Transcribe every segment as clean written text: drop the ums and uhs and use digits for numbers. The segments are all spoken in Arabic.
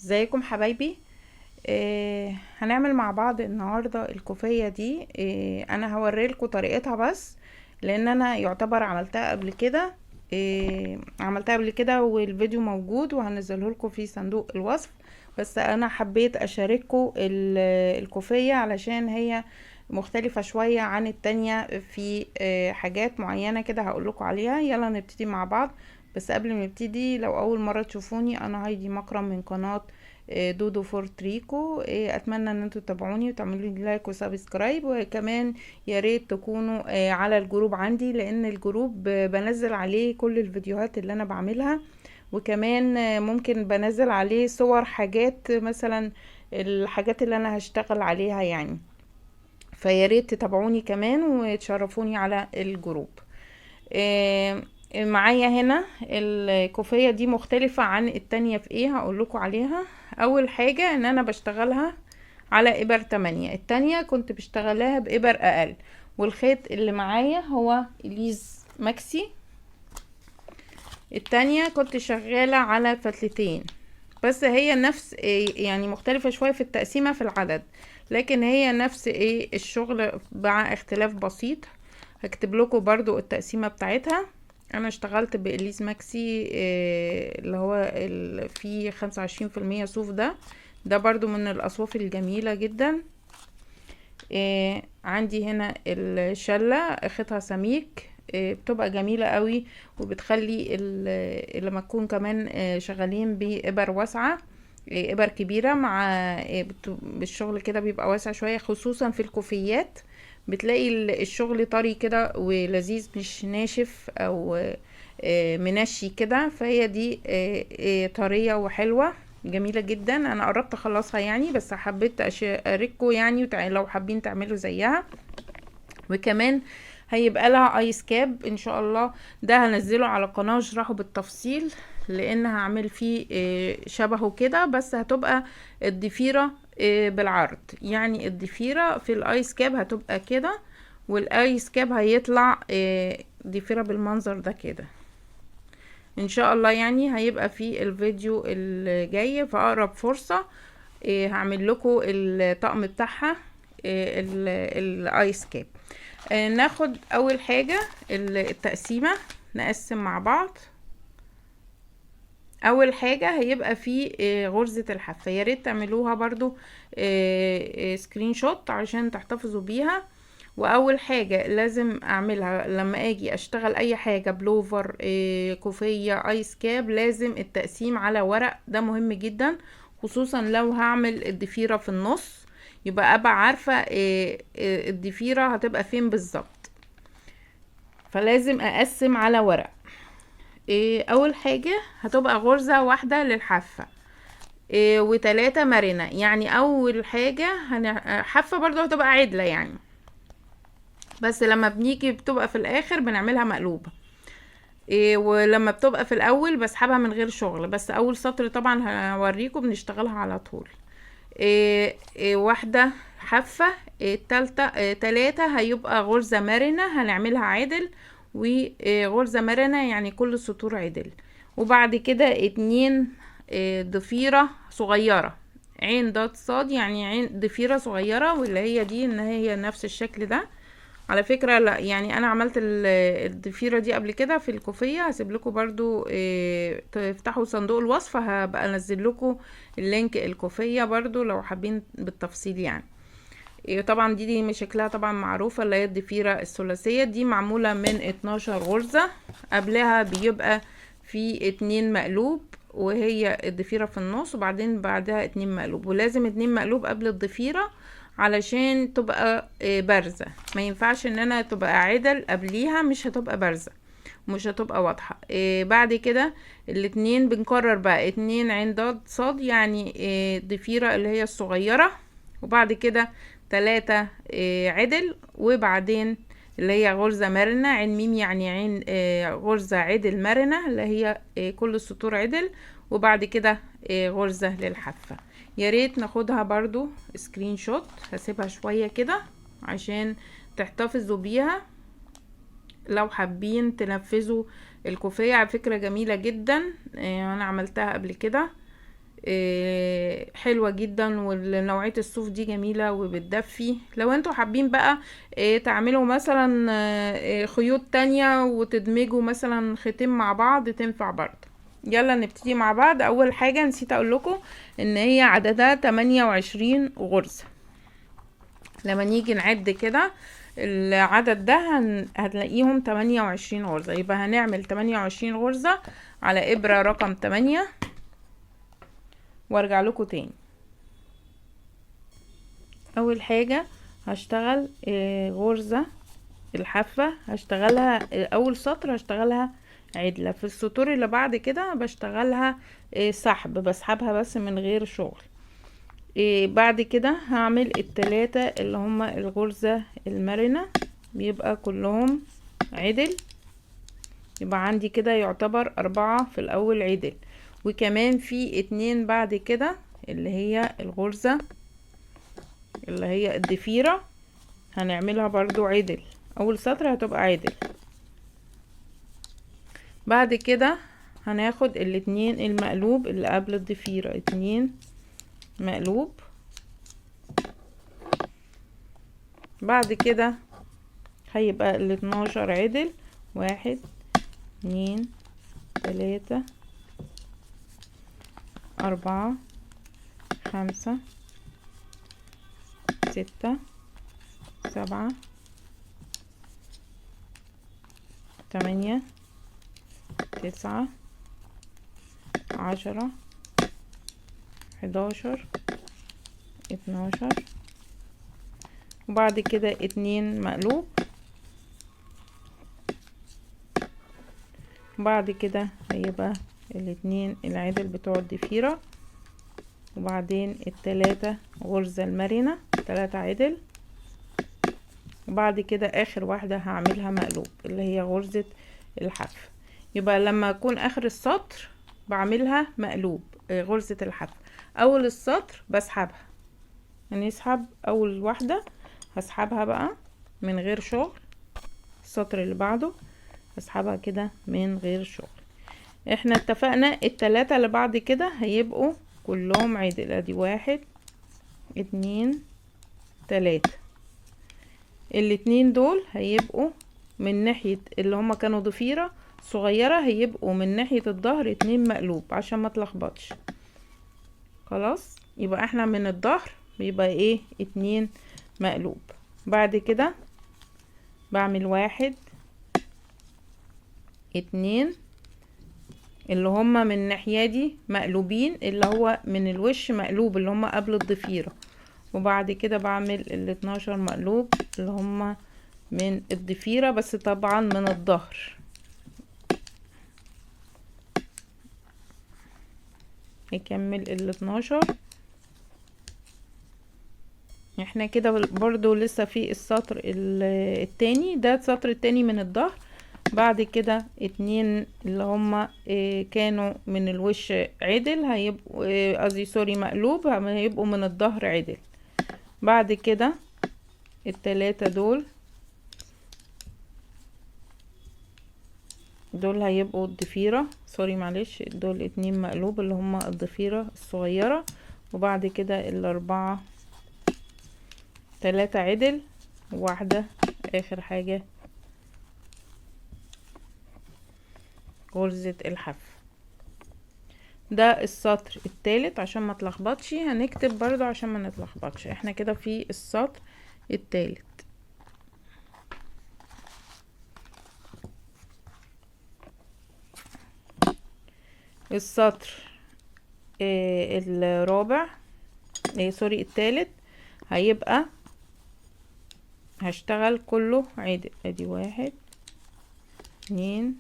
ازيكم حبايبي. هنعمل مع بعض النهاردة الكوفية دي. انا هوريلكوا طريقتها بس لان انا يعتبر عملتها قبل كده والفيديو موجود وهنزله لكم في صندوق الوصف. بس انا حبيت اشارككم الكوفية علشان هي مختلفة شوية عن التانية في حاجات معينة كده هقول لكم عليها. يلا نبتدي مع بعض. بس قبل ما نبتدي، لو اول مرة تشوفوني، انا هايدي مكرم من قناة دودو فور تريكو. اتمنى ان انتوا تتابعوني وتعملوا لي لايك وسبسكرايب، وكمان يا ريت تكونوا على الجروب عندي، لان الجروب بنزل عليه كل الفيديوهات اللي انا بعملها، وكمان ممكن بنزل عليه صور حاجات، مثلا الحاجات اللي انا هشتغل عليها يعني. فيا ريت تتابعوني كمان وتشرفوني على الجروب. معايا هنا الكوفية دي مختلفة عن التانية في ايه، هقول لكم عليها. اول حاجة ان انا بشتغلها على ابر 8، التانية كنت بشتغلها بابر اقل، والخيط اللي معايا هو اليز ماكسي. التانية كنت شغالة على فتلتين، بس هي نفس يعني مختلفة شوية في التقسيمة في العدد، لكن هي نفس الشغل مع اختلاف بسيط. هكتب لكم برضو التقسيمة بتاعتها. انا اشتغلت بإليس ماكسي اللي هو فيه 25% صوف. ده برضو من الاصواف الجميلة جدا. عندي هنا الشلة خيطها سميك، بتبقى جميلة قوي، وبتخلي لما تكون كمان شغالين بإبر واسعة، إبر كبيرة مع بالشغل كده بيبقى واسع شوية، خصوصا في الكوفيات بتلاقي الشغل طري كده ولذيذ، مش ناشف او منشي كده. فهي دي طرية وحلوة جميلة جدا. انا قربت اخلصها يعني، بس حبيت اشارككم يعني لو حابين تعملوا زيها. وكمان هيبقى لها ايس كاب ان شاء الله، ده هنزله على قناة اشرحه بالتفصيل، لان هعمل فيه شبهه كده، بس هتبقى الضفيرة بالعرض. يعني الضفيرة في الايس كاب هتبقى كده، والايس كاب هيطلع ضفيرة بالمنظر ده كده ان شاء الله. يعني هيبقى في الفيديو الجاي في اقرب فرصة هعمل لكم الطقم بتاعها الايس كاب. ناخد اول حاجة التقسيمة، نقسم مع بعض. اول حاجة هيبقى في غرزة الحافة، يا ريت تعملوها برضو سكرين شوت عشان تحتفظوا بيها. واول حاجة لازم اعملها لما اجي اشتغل اي حاجة، بلوفر، كوفية، ايس كاب، لازم التقسيم على ورق. ده مهم جدا، خصوصا لو هعمل الضفيرة في النص، يبقى ابقى عارفة الضفيرة هتبقى فين بالظبط. فلازم اقسم على ورق. اول حاجة هتبقى غرزة واحدة للحافة وتلاتة مرنة. يعني اول حاجة حافة برضو هتبقى عدلة يعني، بس لما بنيجي بتبقى في الاخر بنعملها مقلوبة. ولما بتبقى في الاول بسحبها من غير شغل، بس اول سطر طبعا هوريكم بنشتغلها على طول. واحدة حافة. تلاتة هيبقى غرزة مرنة هنعملها عدل، وغرزة مرنة يعني كل السطور عدل. وبعد كده اتنين ضفيرة صغيرة، عين ضاد صاد، يعني عين ضفيرة صغيرة، واللي هي دي ان هي نفس الشكل ده. على فكرة لا يعني انا عملت الضفيرة دي قبل كده في الكوفية، هسيب لكم برضو تفتحوا صندوق الوصف، هبقى انزل لكم اللينك الكوفية برضو لو حابين بالتفصيل يعني. طبعا دي شكلها طبعا معروفة، اللي هي الضفيرة الثلاثية دي معمولة من 12 غرزة. قبلها بيبقى في 2 مقلوب، وهي الضفيرة في النص، وبعدين بعدها 2 مقلوب، ولازم 2 مقلوب قبل الضفيرة علشان تبقى بارزة. ما ينفعش ان انا تبقى عدل قبليها، مش هتبقى بارزة، مش هتبقى واضحة. بعد كده الاتنين بنكرر بقى 2 عين ضاد صاد، يعني ضفيرة اللي هي الصغيرة، وبعد كده 3 عدل، وبعدين اللي هي غرزة مرنة، عين ميم يعني عين غرزة عدل مرنة، اللي هي كل السطور عدل، وبعد كده غرزة للحافة. يا ريت ناخدها برضو سكرين شوت، هسيبها شوية كده عشان تحتفظوا بيها لو حابين تنفذوا الكوفية. على فكرة جميلة جدا، انا عملتها قبل كده حلوة جدا، ونوعية الصوف دي جميلة وبتدفي. لو انتوا حابين بقى تعملوا مثلا خيوط تانية وتدمجوا مثلا خيطين مع بعض تنفع برضه. يلا نبتدي مع بعض. اول حاجة نسيت اقول لكم ان هي عددها 28 غرزة. لما نيجي نعد كده العدد ده هتلاقيهم 28 غرزة، يبقى هنعمل 28 غرزة على ابرة رقم 8 وارجع لكم تاني. اول حاجة هشتغل غرزة الحافة، هشتغلها اول سطر هشتغلها عدلة. في السطور اللي بعد كده بشتغلها سحب، بسحبها بس من غير شغل. بعد كده هعمل التلاتة اللي هما الغرزة المرنة، بيبقى كلهم عدل. يبقى عندي كده يعتبر 4 في الاول عدل، وكمان في 2 بعد كده اللي هي الغرزة اللي هي الضفيرة هنعملها برضو عدل. اول سطر هتبقى عدل. بعد كده هناخد الاتنين المقلوب اللي قبل الضفيرة، 2 مقلوب. بعد كده هيبقى 12 عدل، 1 2 3 4 5 6 7 8 9 10 11 12. وبعد كده 2 مقلوب. بعد كده هيبقى الاتنين العدل بتوع الضفيرة، وبعدين التلاتة غرزة المرنة 3 عدل. وبعد كده اخر واحدة هعملها مقلوب اللي هي غرزة الحف. يبقى لما اكون اخر السطر بعملها مقلوب غرزة الحف. اول السطر بسحبها، هنسحب اول واحدة هسحبها بقى من غير شغل. السطر اللي بعده هسحبها كده من غير شغل. احنا اتفقنا التلاتة اللي بعد كده هيبقوا كلهم عدل. ادي 1 2 3. الاتنين دول هيبقوا من ناحية اللي هما كانوا ضفيرة صغيرة، هيبقوا من ناحية الظهر 2 مقلوب عشان ما تلخبطش. خلاص، يبقى احنا من الظهر بيبقى ايه 2 مقلوب. بعد كده بعمل 1 2 اللي هما من الناحية دي مقلوبين، اللي هو من الوش مقلوب اللي هما قبل الضفيرة. وبعد كده بعمل 12 مقلوب اللي هما من الضفيرة بس طبعا من الظهر. نكمل 12. احنا كده برضو لسه في السطر التاني، ده السطر التاني من الظهر. بعد كده 2 اللي هما كانوا من الوش عدل هيبقوا قصدي سوري مقلوب، هيبقوا من الظهر عدل. بعد كده التلاتة دول هيبقوا الضفيرة، سوري معلش، دول 2 مقلوب اللي هما الضفيرة الصغيرة. وبعد كده 4 3 عدل، وواحدة اخر حاجة غرزة الحف. ده السطر التالت عشان ما تلخبطش، هنكتب برضو عشان ما نتلخبطش. احنا كده في السطر التالت. السطر الرابع سوري التالت هيبقى هشتغل كله عدل. ادي 1 2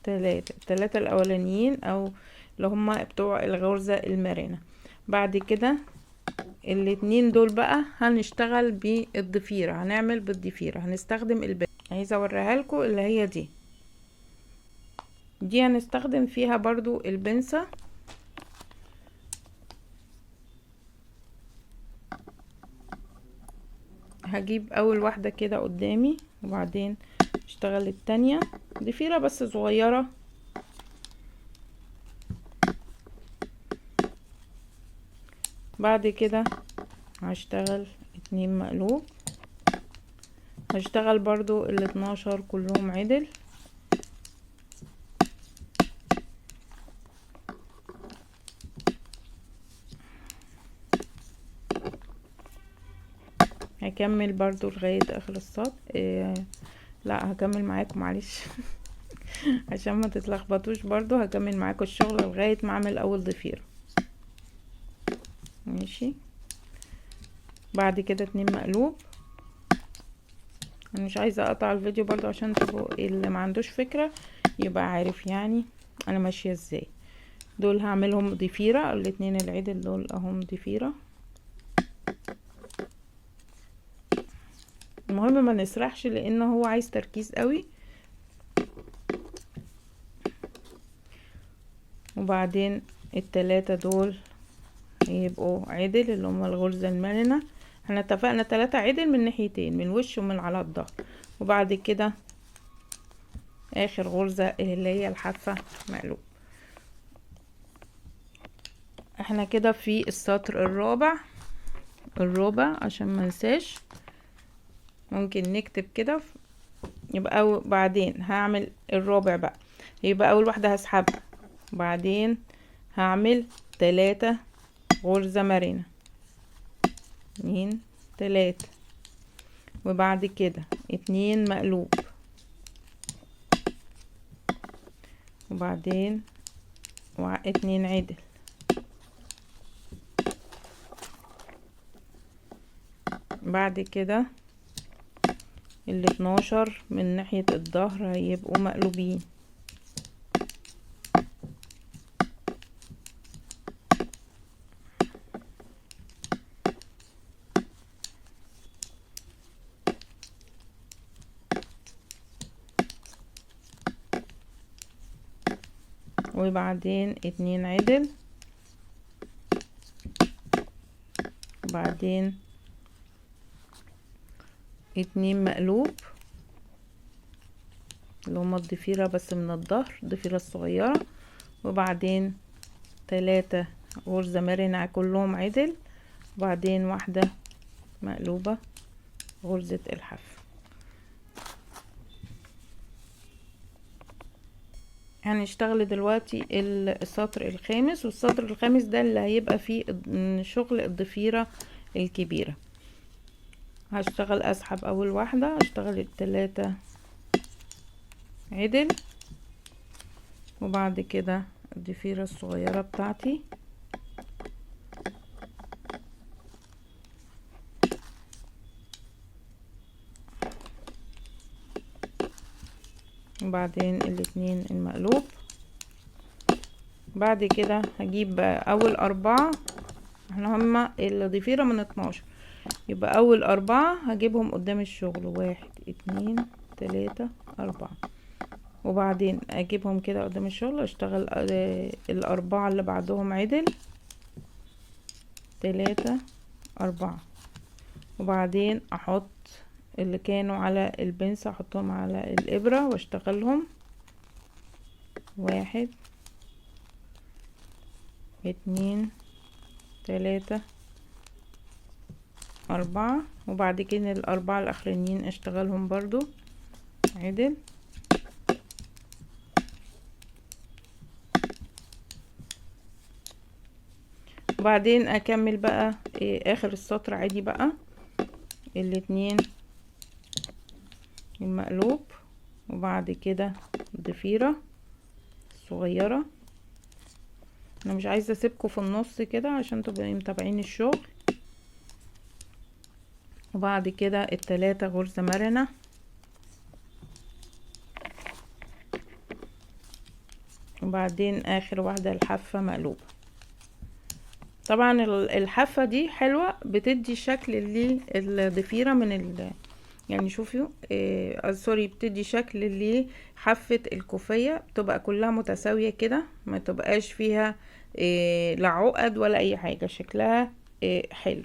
3، التلاتة الاولانيين او اللي هما بتوع الغرزة المرنة. بعد كده الاتنين دول بقى هنشتغل بالضفيرة، هنعمل بالضفيرة، هنستخدم البنسة. عايزة اوريها لكم اللي هي دي هنستخدم فيها برضو البنسة. هجيب اول واحدة كده قدامي، وبعدين اشتغل التانية ضفيرة بس صغيرة، بعد كده هشتغل 2 مقلوب، هشتغل برضو ال12 كلهم عدل. هكمل برضو لغاية اخر السطر. لا هكمل معاكم معلش عشان ما تتلخبطوش، برضو هكمل معاكم الشغل لغاية ما اعمل اول ضفيرة. ماشي. بعد كده 2 مقلوب. انا مش عايزة اقطع الفيديو برضو عشان تبقوا اللي ما عندوش فكرة يبقى عارف يعني انا ماشية ازاي. دول هعملهم ضفيرة، الاتنين العدل دول اهم ضفيرة. المهم ما نسرحش لان هو عايز تركيز قوي. وبعدين ال3 دول يبقوا عدل اللي هما الغرزة المرنة. احنا اتفقنا 3 عدل من ناحيتين، من وش ومن على الظهر. وبعد كده اخر غرزة اللي هي الحافة مقلوب. احنا كده في السطر الرابع عشان ما ننساش، ممكن نكتب كده. يبقى بعدين هعمل الرابع بقى، يبقى اول واحدة هسحبها، وبعدين هعمل 3 غرزة مرنة، 2 3، وبعد كده 2 مقلوب، وبعدين 2 عدل، بعد كده ال12 من ناحية الظهر هيبقوا مقلوبين، وبعدين 2 عدل، وبعدين 2 مقلوب اللي هما الضفيرة بس من الظهر، الضفيرة الصغيرة، وبعدين 3 غرزة مرنة كلهم عدل، وبعدين واحدة مقلوبة غرزة الحف. هنشتغل دلوقتي السطر الخامس، والسطر الخامس ده اللي هيبقى فيه شغل الضفيرة الكبيرة. هشتغل اسحب اول واحدة، هشتغل 3 عدل، وبعد كده الضفيرة الصغيرة بتاعتي، وبعدين 2 المقلوب. بعد كده هجيب اول 4، احنا هما الضفيرة من 12، يبقى اول 4 هجيبهم قدام الشغل، 1 2 3 4، وبعدين اجيبهم كده قدام الشغل، اشتغل ال4 اللي بعدهم عدل، 3 4، وبعدين احط اللي كانوا على البنسة احطهم على الابرة واشتغلهم، 1 2 3 4، وبعد كده ال4 الاخرانيين اشتغلهم برضو عدل، وبعدين اكمل بقى اخر السطر عادي بقى 2 المقلوب، وبعد كده ضفيرة صغيرة. انا مش عايزة اسيبكم في النص كده عشان تبقوا متابعين الشغل. وبعد كده ال3 غرزة مرنة، وبعدين اخر واحدة الحافة مقلوبة. طبعا الحافة دي حلوة، بتدي شكل للضفيرة من يعني شوفوا سوري، بتدي شكل لحافة الكوفية، بتبقى كلها متساوية كده، ما تبقاش فيها لا عقد ولا اي حاجة، شكلها حلو.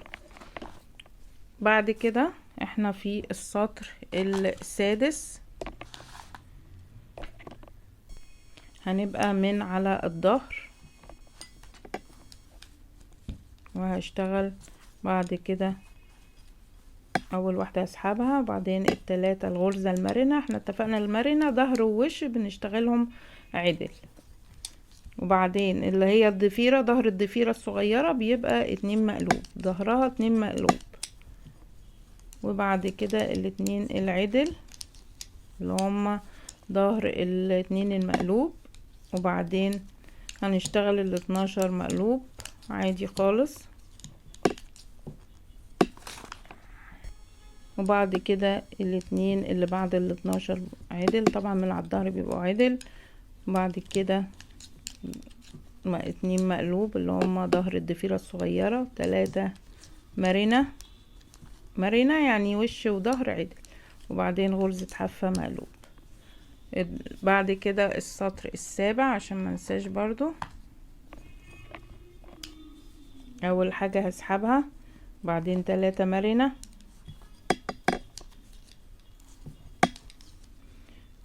بعد كده احنا في السطر السادس، هنبقى من على الظهر وهشتغل بعد كده اول واحدة هسحبها، وبعدين التلاتة الغرزة المرنة. احنا اتفقنا المرنة ظهر ووش بنشتغلهم عدل، وبعدين اللي هي الضفيرة ظهر الضفيرة الصغيرة بيبقى 2 مقلوب، ظهرها 2 مقلوب، وبعد كده الاتنين العدل اللي هما ظهر الاتنين المقلوب، وبعدين هنشتغل 12 مقلوب عادي خالص، وبعد كده الاتنين اللي بعد 12 عدل، طبعا من على الظهر بيبقوا عدل، وبعد كده 2 مقلوب اللي هما ظهر الضفيرة الصغيرة، 3 مرنة، مرنة يعني وش وظهر عدل، وبعدين غرزة حافة مقلوب. بعد كده السطر السابع عشان ما ننساش برضو، اول حاجة هسحبها، بعدين 3 مرنة،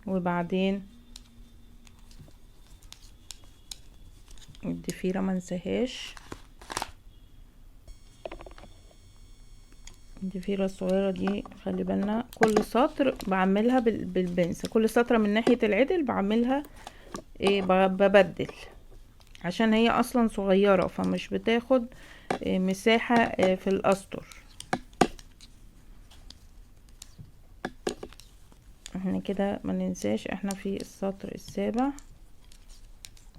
وبعدين الضفيرة ما ننساهاش، الضفيرة الصغيرة دي خلي بالنا كل سطر بعملها بالبنسة، كل سطرة من ناحية العدل بعملها ايه، ببدل عشان هي اصلا صغيرة فمش بتاخد مساحة في الاسطر. احنا كده ما ننساش احنا في السطر السابع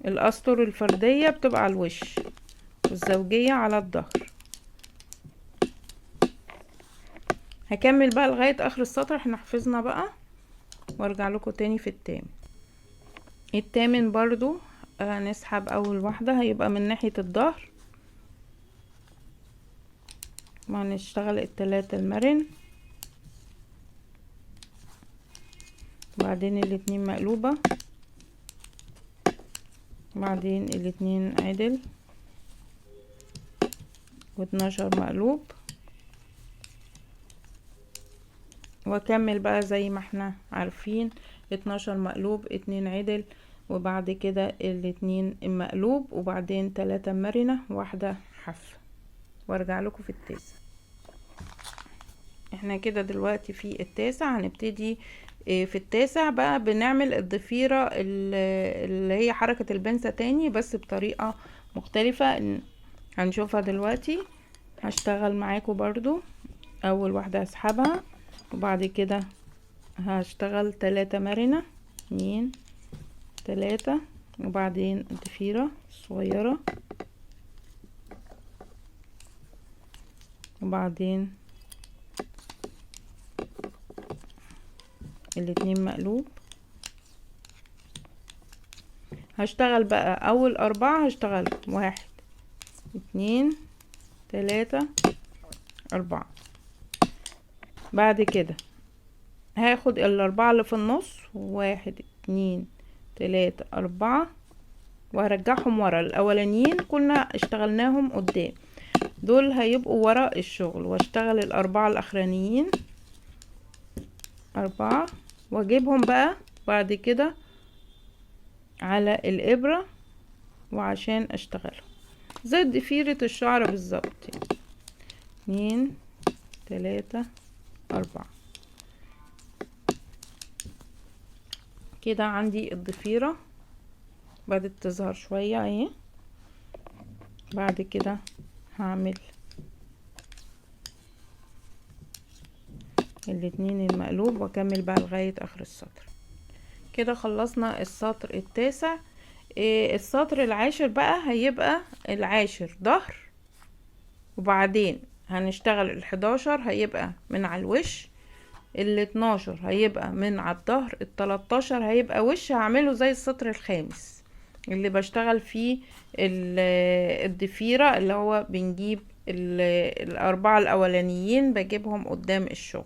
الاسطر الفردية بتبقى على الوش والزوجية على الظهر. هكمل بقى لغاية اخر السطر، احنا حفظنا بقى، وارجع لكم تاني في التامن. التامن برضو هنسحب اول واحدة هيبقى من ناحية الظهر، وهنشتغل التلاتة المرن، بعدين الاتنين مقلوبة، بعدين الاتنين عدل، و12 مقلوب، واكمل بقى زي ما احنا عارفين 12 مقلوب 2 عدل، وبعد كده الاتنين مقلوب، وبعدين 3 مرنة واحدة حافة، وارجع لكم في التاسع. احنا كده دلوقتي في التاسع، هنبتدي في التاسع بقى بنعمل الضفيرة اللي هي حركة البنسة تاني بس بطريقة مختلفة هنشوفها دلوقتي. هشتغل معاكم برضو اول واحدة هسحبها، وبعد كده هشتغل 3 مرنة 2 3، وبعدين الضفيرة الصغيرة، وبعدين الاتنين مقلوب. هشتغل بقى اول 4 هشتغل 1 2 3 4، بعد كده هاخد ال4 اللي في النص 1 2 3 4 وهرجعهم ورا، الاولانيين كنا اشتغلناهم قدام، دول هيبقوا ورا الشغل، واشتغل ال4 الاخرانيين 4 واجيبهم بقى بعد كده على الابرة وعشان اشتغلهم زي ضفيرة الشعر بالظبط. 2 3 4 كده عندي الضفيرة بدأت تظهر شوية اهي. بعد كده هعمل الاتنين المقلوب واكمل بقى لغاية اخر السطر. كده خلصنا السطر التاسع. السطر العاشر بقى هيبقى العاشر ظهر، وبعدين هنشتغل ال11 هيبقى من على الوش، ال12 هيبقى من على الظهر، ال13 هيبقى وش. هعمله زي السطر الخامس اللي بشتغل فيه الضفيرة اللي هو بنجيب ال4 الاولانيين بجيبهم قدام الشغل،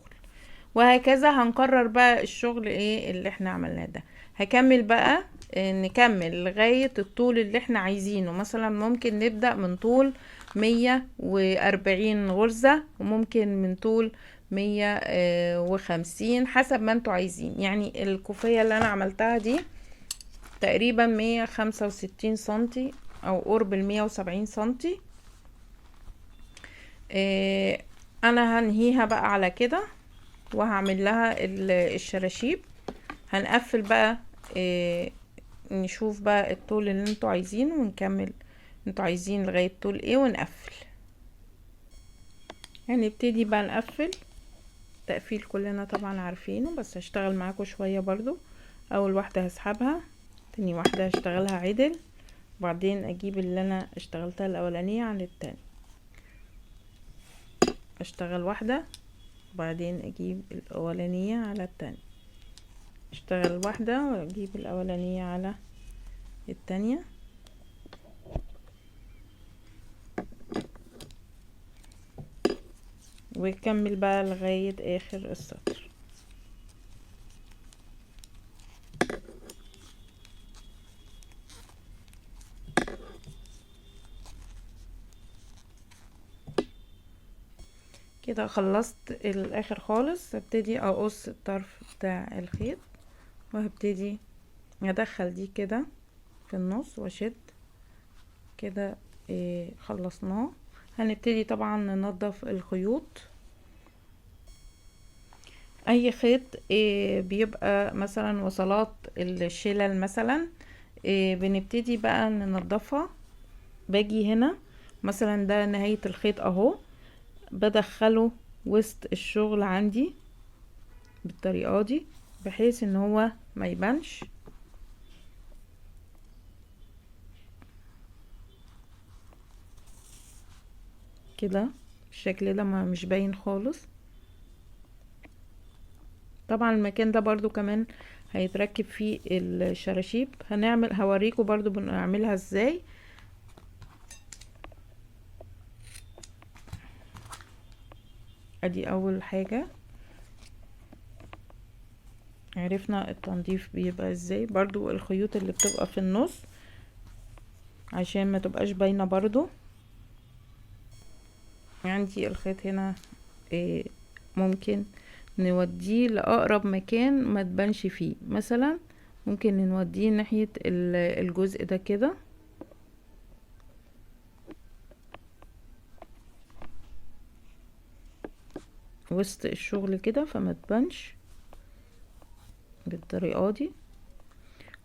وهكذا هنكرر بقى الشغل ايه اللي احنا عملناه ده. هكمل بقى نكمل لغاية الطول اللي احنا عايزينه، مثلا ممكن نبدأ من طول 140 غرزة، وممكن من طول 150 حسب ما انتوا عايزين. يعني الكوفية اللي انا عملتها دي تقريبا 165 سنتي او قرب 170 سنتي، إيه انا هنهيها بقى على كده، وهعمل لها الشراشيب. هنقفل بقى. إيه نشوف بقى الطول اللي انتوا عايزينه ونكمل. انتوا عايزين لغاية طول ايه ونقفل. هنبتدي بقى نقفل تقفيل كلنا طبعا عارفينه، بس هشتغل معاكم شوية برضو. اول واحدة هسحبها، تاني واحدة هشتغلها عدل، وبعدين اجيب اللي انا اشتغلتها الاولانية عن التاني، اشتغل واحدة وبعدين اجيب الاولانية على التانية، اشتغل واحدة واجيب الاولانية على التانية، وكمل بقى لغاية اخر السطر. كده خلصت الاخر خالص. هبتدي اقص الطرف بتاع الخيط، وهبتدي ادخل دي كده في النص واشد كده. خلصناه. هنبتدي طبعا ننظف الخيوط. اي خيط بيبقى مثلا وصلات الشلل مثلا، بنبتدي بقى ننظفها. باجي هنا مثلا ده نهاية الخيط اهو، بدخله وسط الشغل عندي بالطريقة دي بحيث ان هو ما يبانش كده. الشكل ده ما مش باين خالص. طبعا المكان ده برضو كمان هيتركب فيه الشراشيب. هوريكم برضو بنعملها ازاي. ادي اول حاجة، عرفنا التنظيف بيبقى ازاي. برضو الخيوط اللي بتبقى في النص عشان ما تبقاش باينة برضو. عندي الخيط هنا ممكن نوديه لأقرب مكان ما تبانش فيه، مثلا ممكن نوديه ناحية الجزء ده كده، وسط الشغل كده فما تبانش بالطريقة دي.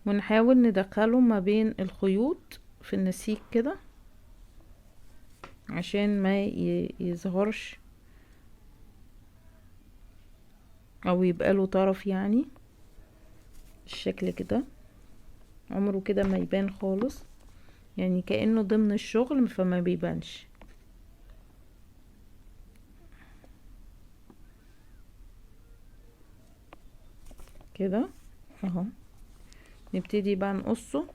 ونحاول ندخله ما بين الخيوط في النسيج كده عشان ما يظهرش او يبقى له طرف. يعني الشكل كده عمره كده ما يبان خالص، يعني كأنه ضمن الشغل فما بيبانش كده اهو. نبتدي بقى نقصه.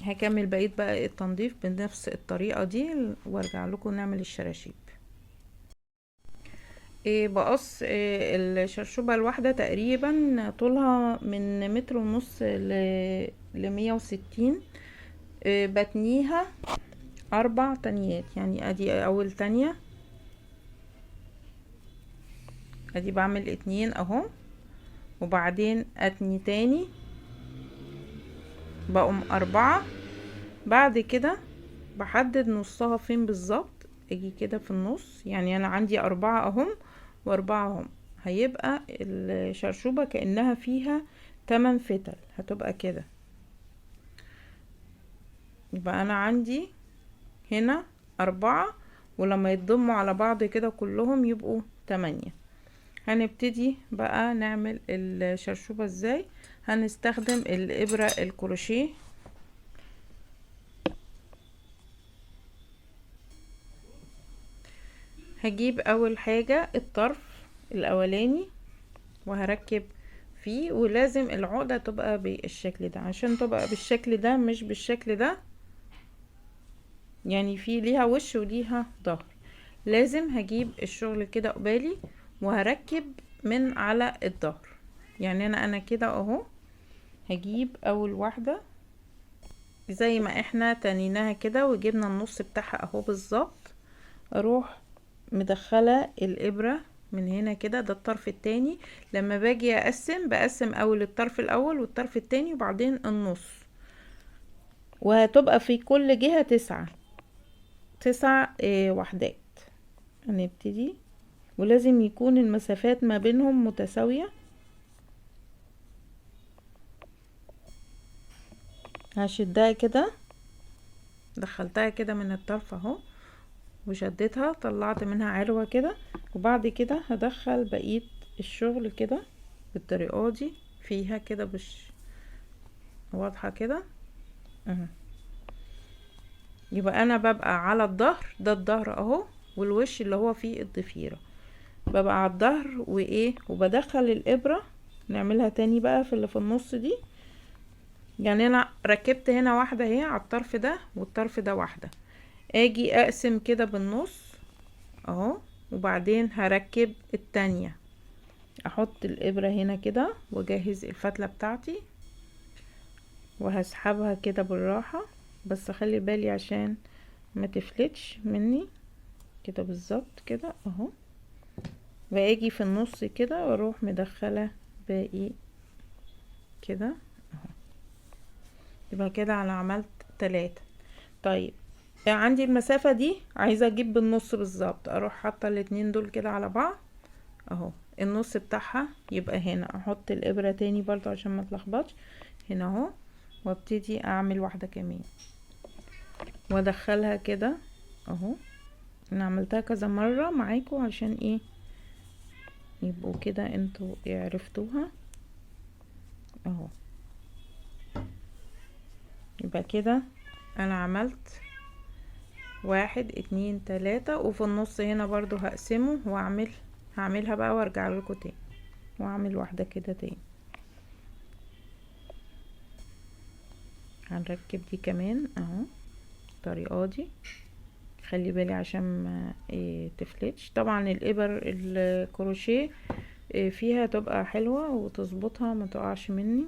هكمل بقية بقى التنظيف بنفس الطريقة دي وارجع لكم نعمل الشراشيب. بقص الشرشوبة الواحدة تقريبا طولها من 1.5 متر ل160. بتنيها 4 تانيات. يعني ادي اول تانية، ادي بعمل 2 اهو، وبعدين اتني تاني بقوم 4. بعد كده بحدد نصها فين بالظبط، اجي كده في النص. يعني انا عندي 4 اهم و4 اهم، هيبقى الشرشوبة كأنها فيها 8 فتل، هتبقى كده. يبقى انا عندي هنا 4، ولما يتضموا على بعض كده كلهم يبقوا 8. هنبتدي بقى نعمل الشرشوبة ازاي. هنستخدم الابرة الكروشيه. هجيب اول حاجة الطرف الاولاني وهركب فيه، ولازم العقدة تبقى بالشكل ده عشان تبقى بالشكل ده مش بالشكل ده. يعني في ليها وش وليها ظهر. لازم هجيب الشغل كده قبالي وهركب من على الظهر. يعني انا كده اهو هجيب اول واحدة زي ما احنا تنيناها كده وجبنا النص بتاعها اهو بالظبط، اروح مدخلة الابرة من هنا كده. ده الطرف التاني. لما باجي اقسم بقسم اول الطرف الاول والطرف التاني وبعدين النص. وهتبقى في كل جهة 9 وحدات. هنبتدي، ولازم يكون المسافات ما بينهم متساوية. هشدها كده، دخلتها كده من الطرف اهو وشدتها، طلعت منها عروة كده. وبعد كده هدخل بقية الشغل كده بالطريقة دي فيها كده، واضحة كده اهو. يبقى انا ببقى على الظهر، ده الظهر اهو، والوش اللي هو فيه الضفيرة، ببقى على الظهر وايه، وبدخل الابرة. نعملها تاني بقى في اللي في النص دي. يعني انا ركبت هنا واحدة اهي على الطرف ده، والطرف ده واحدة. اجي اقسم كده بالنص اهو، وبعدين هركب التانية. احط الابرة هنا كده واجهز الفتلة بتاعتي، وهسحبها كده بالراحة، بس اخلي بالي عشان ما تفلتش مني كده بالظبط كده اهو. واجي في النص كده واروح مدخلة باقي كده اهو. يبقى كده انا عملت 3. طيب عندي المسافة دي عايزة اجيب بالنص بالظبط، اروح حاطة الاتنين دول كده على بعض اهو. النص بتاعها يبقى هنا، احط الابرة تاني برضو عشان ما تلخبطش هنا اهو، وابتدي اعمل واحدة كمان وادخلها كده اهو. انا عملتها كذا مرة معاكم عشان ايه يبقوا كده انتوا عرفتوها اهو. يبقى كده انا عملت 1 2 3، وفي النص هنا برضو هقسمه هعملها بقى وارجع لكم تاني واعمل واحدة كده تاني. هنركب دي كمان اهو الطريقة دي. خلي بالي عشان ما تفلتش. طبعا الابر الكروشيه فيها تبقى حلوة وتظبطها ما تقعش مني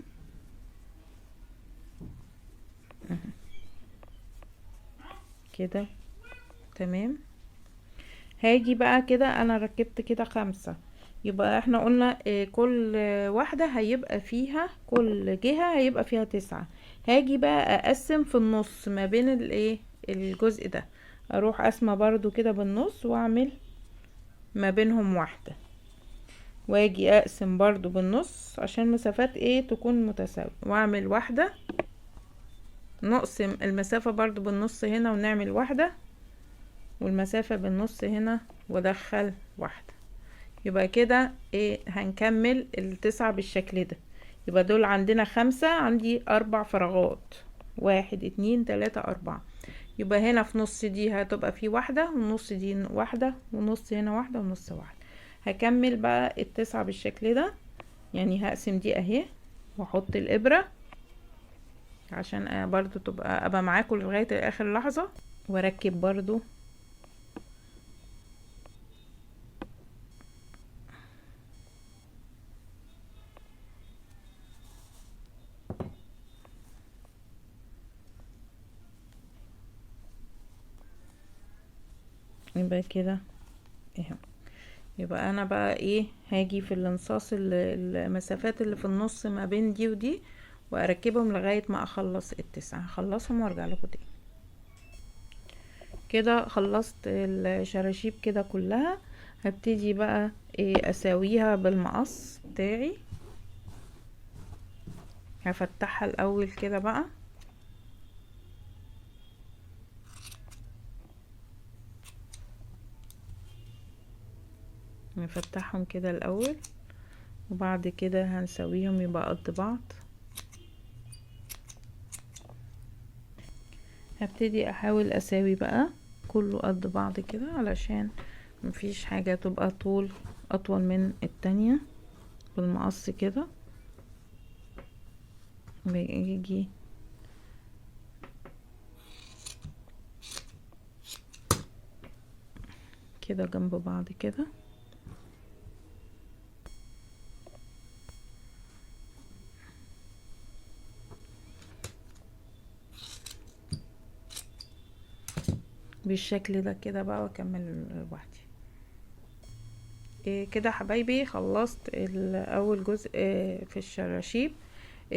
كده تمام. هاجي بقى كده انا ركبت كده 5، يبقى احنا قلنا كل واحدة هيبقى فيها، كل جهة هيبقى فيها 9. هاجي بقى اقسم في النص ما بين الجزء ده، اروح قسمة برضو كده بالنص واعمل ما بينهم واحدة، واجي اقسم برضو بالنص عشان مسافات تكون متساوية، واعمل واحدة، نقسم المسافة برضو بالنص هنا ونعمل واحدة، والمسافة بالنص هنا وادخل واحدة. يبقى كده هنكمل 9 بالشكل ده. يبقى دول عندنا 5، عندي 4 فراغات، 1 2 3 4. يبقى هنا في نص دي هتبقى في واحدة، ونص دي واحدة، ونص هنا واحدة، ونص واحدة. هكمل بقى 9 بالشكل ده. يعني هقسم دي اهي واحط الابرة عشان برضو ابقى معاكم لغاية اخر لحظة، واركب برضو يبقى كده اهو. يبقى انا بقى هاجي في الانصاص المسافات اللي في النص ما بين دي ودي، واركبهم لغاية ما اخلص 9. هخلصهم وارجع لكم تاني. كده خلصت الشراشيب كده كلها. هبتدي بقى اساويها بالمقص بتاعي. هفتحها الاول كده بقى، نفتحهم كده الاول، وبعد كده هنسويهم يبقى قد بعض. هبتدي احاول اساوي بقى كله قد بعض كده علشان مفيش حاجة تبقى اطول من التانية. بالمقص كده بيجي كده جنب بعض كده. بالشكل ده كده بقى، واكمل لوحدي. كده حبايبي خلصت اول جزء في الشراشيب.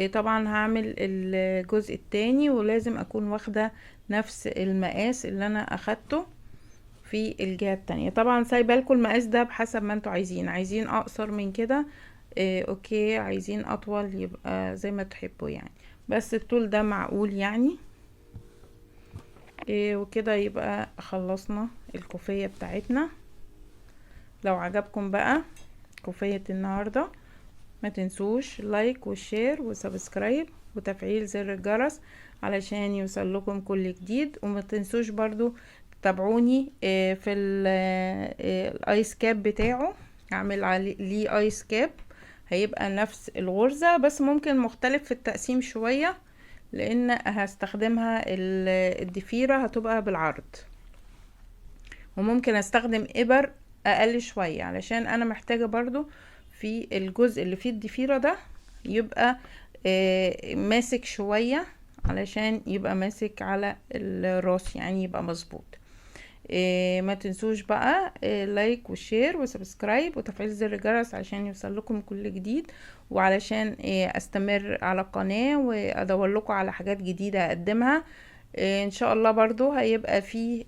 طبعا هعمل الجزء التاني، ولازم اكون واخدة نفس المقاس اللي انا اخدته في الجهة التانية. طبعا سايبه لكم المقاس ده بحسب ما انتوا عايزين اقصر من كده اوكي، عايزين اطول يبقى زي ما تحبوا يعني، بس الطول ده معقول يعني. وكده يبقى خلصنا الكوفية بتاعتنا. لو عجبكم بقى كوفية النهاردة ما تنسوش لايك والشير وسبسكرايب وتفعيل زر الجرس علشان يوصلكم كل جديد. وما تنسوش برضو تتابعوني في الايس كاب بتاعه، هعمل ليه ايس كاب هيبقى نفس الغرزة بس ممكن مختلف في التقسيم شوية، لان هستخدمها الضفيرة هتبقى بالعرض، وممكن استخدم ابر اقل شوية علشان انا محتاجة برضو في الجزء اللي فيه الضفيرة ده يبقى ماسك شوية علشان يبقى ماسك على الراس يعني يبقى مظبوط. ما تنسوش بقى لايك وشير وسبسكرايب وتفعيل زر الجرس عشان يوصل لكم كل جديد، وعلشان استمر على القناة وادور لكم على حاجات جديدة اقدمها ان شاء الله. برضو هيبقى فيه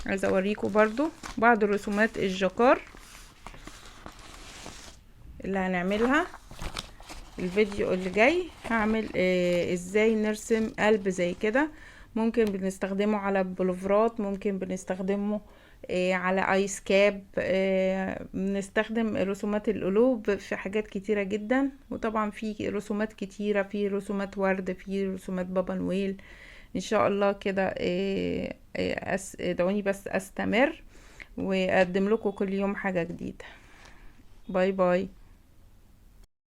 عايزه اوريكم برضو بعض رسومات الجاكار اللي هنعملها. الفيديو اللي جاي هعمل ازاي نرسم قلب زي كده، ممكن بنستخدمه على بلوفرات، ممكن بنستخدمه على ايس كاب، بنستخدم رسومات القلوب في حاجات كتيرة جدا. وطبعا في رسومات كتيرة، في رسومات ورد، في رسومات بابا نويل. ان شاء الله كده ادعوني بس استمر واقدم لكم كل يوم حاجة جديدة. باي باي.